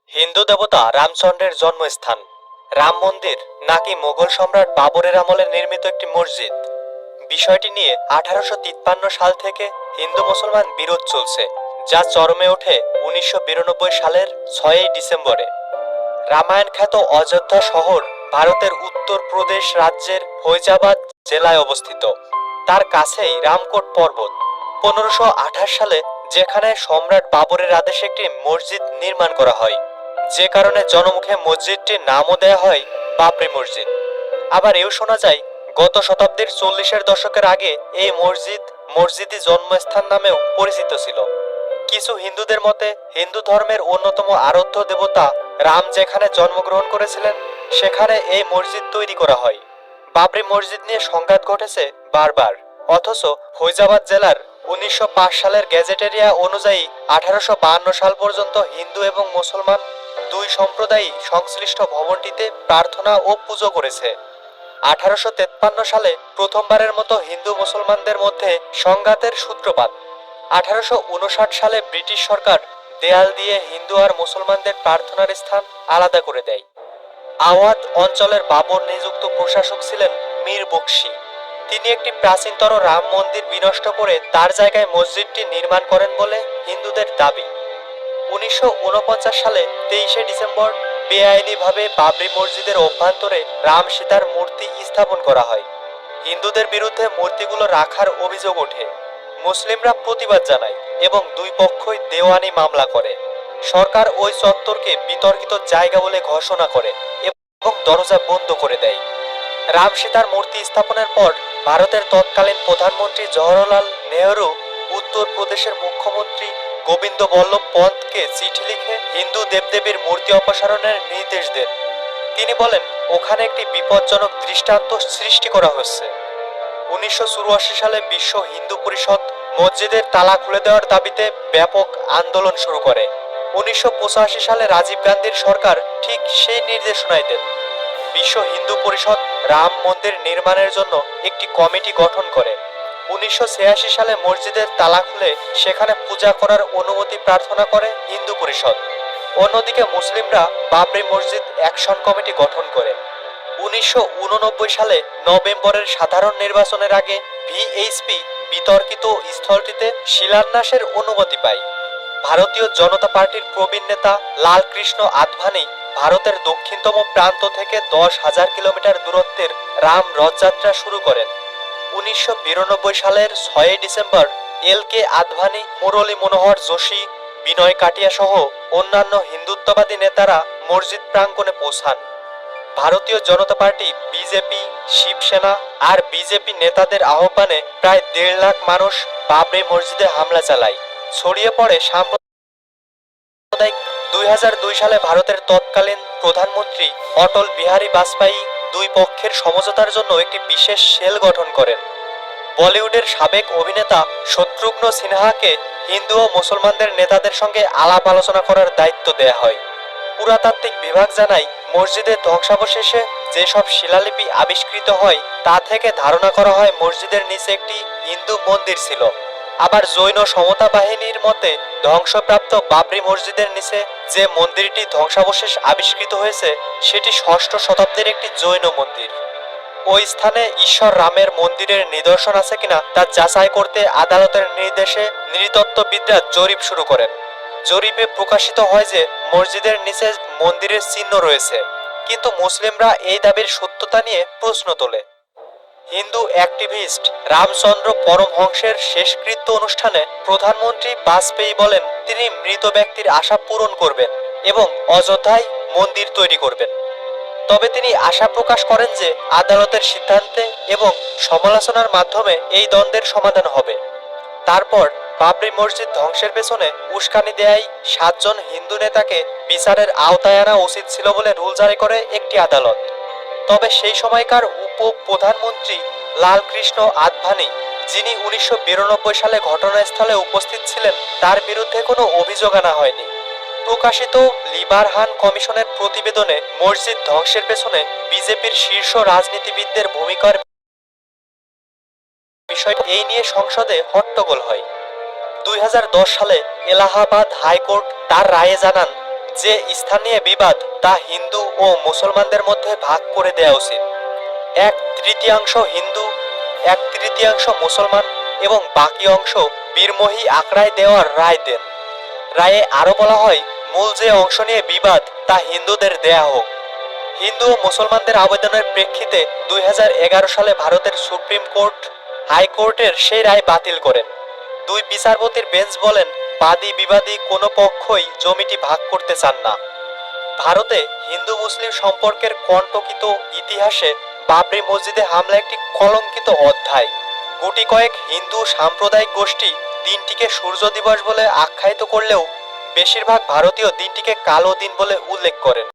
হিন্দু দেবতা রামচন্দ্রের জন্মস্থান রাম মন্দির নাকি মোগল সম্রাট বাবরের আমলে নির্মিত একটি মসজিদ? বিষয়টি নিয়ে 1853 সাল থেকে হিন্দু মুসলমান বিরোধ চলছে, যা চরমে ওঠে 1992 সালের 6ই ডিসেম্বরে। রামায়ণ খ্যাত অযোধ্যা শহর ভারতের উত্তরপ্রদেশ রাজ্যের ফৈজাবাদ জেলায় অবস্থিত। তার কাছেই রামকোট পর্বত। 1528 সালে যেখানে সম্রাট বাবরের আদেশে একটি মসজিদ নির্মাণ করা হয়, যে কারণে জনমুখে মসজিদটির নামও দেয়া হয় বাবরি মসজিদ। আবার এও শোনা যায় গত শতাব্দীর 40-এর দশকের আগে এই মসজিদই জন্মস্থান নামেও পরিচিত ছিল। কিছু হিন্দুদের মতে হিন্দু ধর্মের অন্যতম আরাধ্য দেবতা রাম যেখানে জন্মগ্রহণ করেছিলেন সেখানে এই মসজিদ তৈরি করা হয়। বাবরি মসজিদ নিয়ে সংঘাত ঘটেছে বারবার, অথচ ফৈজাবাদ জেলার 1905 সালের গ্যাজেটেরিয়া অনুযায়ী 1852 সাল পর্যন্ত হিন্দু এবং মুসলমান দুই সম্প্রদায়ই সংশ্লিষ্ট ভবনটিতে প্রার্থনা ও পুজো করেছে। 1853 সালে প্রথমবারের মতো হিন্দু মুসলমানদের মধ্যে সংঘাতের সূত্রপাত। 1859 সালে ব্রিটিশ সরকার দেয়াল দিয়ে হিন্দু আর মুসলমানদের প্রার্থনার স্থান আলাদা করে দেয়। আওয়াধ অঞ্চলের বাবর নিযুক্ত প্রশাসক ছিলেন মীর বকশী। তিনি একটি প্রাচীনতর রাম মন্দির বিনষ্ট করে তার জায়গায় মসজিদটি নির্মাণ করেন বলে হিন্দুদের দাবি। 1949 সালে 23শে ডিসেম্বর বেআইনিভাবে বাবরি মসজিদের অভ্যন্তরে রাম সীতার মূর্তি স্থাপন করা হয়। হিন্দুদের বিরুদ্ধে মূর্তিগুলো রাখার অভিযোগ ওঠে। মুসলিমরা প্রতিবাদ জানায় এবং দুই পক্ষই দেওয়ানি মামলা করে। সরকার ওই চত্বরকে বিতর্কিত জায়গা বলে ঘোষণা করে এবং দরজা বন্ধ করে দেয়। রাম সীতার মূর্তি স্থাপনের পর ভারতের তৎকালীন প্রধানমন্ত্রী জওহরলাল নেহরু উত্তরপ্রদেশের মুখ্যমন্ত্রী গোবিন্দ বল্লভ পন্তকে চিঠি লিখে হিন্দু দেবদেবীর মূর্তি অপসারণের নির্দেশ দেন। তিনি বলেন ওখানে একটি বিপজ্জনক দৃষ্টান্ত সৃষ্টি করা হচ্ছে। 1984 সালে বিশ্ব হিন্দু পরিষদ মসজিদের তালা খুলে দেওয়ার দাবিতে ব্যাপক আন্দোলন শুরু করে। 1985 সালে রাজীব গান্ধীর সরকার ঠিক সেই নির্দেশনাই দেন। বিশ্ব হিন্দু পরিষদ রাম মন্দির নির্মাণের জন্য একটি কমিটি গঠন করে। 1986 সালে মসজিদের তালা খুলে সেখানে পূজা করার অনুমতি প্রার্থনা করে হিন্দু পরিষদ। অন্যদিকে মুসলিমরা বাবরি মসজিদ অ্যাকশন কমিটি গঠন করে। 1989 সালে নভেম্বরের সাধারণ নির্বাচনের আগে ভিএইচপি বিতর্কিত স্থলটিতে শিলান্যাসের অনুমতি পায়। ভারতীয় জনতা পার্টির প্রবীণ নেতা লালকৃষ্ণ আদভানি ভারতের দক্ষিণতম প্রান্ত থেকে 10,000 কিলোমিটার দূরত্বের রাম রথযাত্রা শুরু করেন। 1992 সালের 6ই ডিসেম্বর কে আদভানি, মুরলী মনোহর যোশী, বিনয় কাটিয়া সহ অন্যান্য হিন্দুত্ববাদী নেতারা মসজিদ প্রাঙ্গণে পৌঁছান। ভারতীয় জনতা পার্টি, বিজেপি, শিবসেনা আর বিজেপি নেতাদের আহ্বানে প্রায় 1.5 লাখ মানুষ বাবরি মসজিদে হামলা চালায়। ছড়িয়ে পড়ে সাম্প্রদায়িক। 2002 সালে ভারতের তৎকালীন প্রধানমন্ত্রী অটল বিহারী বাজপেয়ী দুই পক্ষের সমঝোতার জন্য একটি বিশেষ সেল গঠন করেন। বলিউডের সাবেক অভিনেতা শত্রুঘ্ন সিনহাকে হিন্দু ও মুসলমানদের নেতাদের সঙ্গে আলাপ আলোচনা করার দায়িত্ব দেয়া হয়। পুরাতাত্ত্বিক বিভাগ জানায় মসজিদের ধ্বংসাবশেষে যেসব শিলালিপি আবিষ্কৃত হয় তা থেকে ধারণা করা হয় মসজিদের নিচে একটি হিন্দু মন্দির ছিল। আবার জৈন সমতা বাহিনীর মতে ধ্বংসপ্রাপ্ত বাবরি মসজিদের নিচে যে মন্দিরটি ধ্বংসাবশেষ আবিষ্কৃত হয়েছে সেটি 6ষ্ঠ শতাব্দীর একটি জৈন মন্দির। ওই স্থানে ঈশ্বর রামের মন্দিরের নিদর্শন আছে কিনা তা যাচাই করতে আদালতের নির্দেশে নৃতত্ত্ববিদরা জরিপ শুরু করেন। জরিপে প্রকাশিত হয় যে মসজিদের নিচে মন্দিরের চিহ্ন রয়েছে, কিন্তু মুসলিমরা এই দাবির সত্যতা নিয়ে প্রশ্ন তোলে। হিন্দু অ্যাক্টিভিস্ট রামচন্দ্র পরমহংসের শেষকৃত্য অনুষ্ঠানে প্রধানমন্ত্রী বাজপেয়ী বলেন তিনি মৃত ব্যক্তির আশা পূরণ করবেন এবং অযোধ্যায় মন্দির তৈরি করবেন। তবে তিনি আশা প্রকাশ করেন যে আদালতের সিদ্ধান্তে এবং সমালোচনার মাধ্যমে এই দ্বন্দ্বের সমাধান হবে। তারপর বাবরি মসজিদ ধ্বংসের পেছনে উস্কানি দেয়ায় 7 জন হিন্দু নেতাকে বিচারের আওতায় আনা উচিত ছিল বলে রুল জারি করে একটি আদালত। তবে সেই সময়কার উপপ্রধানমন্ত্রী লালকৃষ্ণ আদভানি, যিনি 1992 সালে ঘটনাস্থলে উপস্থিত ছিলেন, তার বিরুদ্ধে কোনো অভিযোগ আনা হয়নি। প্রকাশিত লিবারহান কমিশনের প্রতিবেদনে মসজিদ ধ্বংসের পেছনে বিজেপির শীর্ষ রাজনীতিবিদদের ভূমিকার বিষয় এই নিয়ে সংসদে হট্টগোল হয়। 2010 সালে এলাহাবাদ হাইকোর্ট তার রায়ে জানান যে স্থান নিয়ে বিবাদ তা হিন্দু ও মুসলমানদের মধ্যে ভাগ করে দেওয়া উচিত। 1/3 হিন্দু, 1/3 মুসলমান এবং বাকি অংশ বীরমোহী আখড়ায় দেওয়ার রায় দেন। রায়ে আরো বলা হয়, মূল যে অংশ নিয়ে বিবাদ তা হিন্দুদের দেয়া হোক। হিন্দু ও মুসলমানদের আবেদনের প্রেক্ষিতে 2011 সালে ভারতের সুপ্রিম কোর্ট হাইকোর্টের সেই রায় বাতিল করেন। 2 বিচারপতির বেঞ্চ বলেন, বাদী বিবাদী কোনো পক্ষই জমিটি ভাগ করতে চান না। ভারতে হিন্দু মুসলিম সম্পর্কের কণ্টকিত ইতিহাসে বাবরি মসজিদে হামলা একটি কলঙ্কিত অধ্যায়। গুটি কয়েক হিন্দু সাম্প্রদায়িক গোষ্ঠী দিনটিকে সূর্য দিবস বলে আখ্যায়িত করলেও বেশিরভাগ ভারতীয় দিনটিকে কালো দিন বলে উল্লেখ করেন।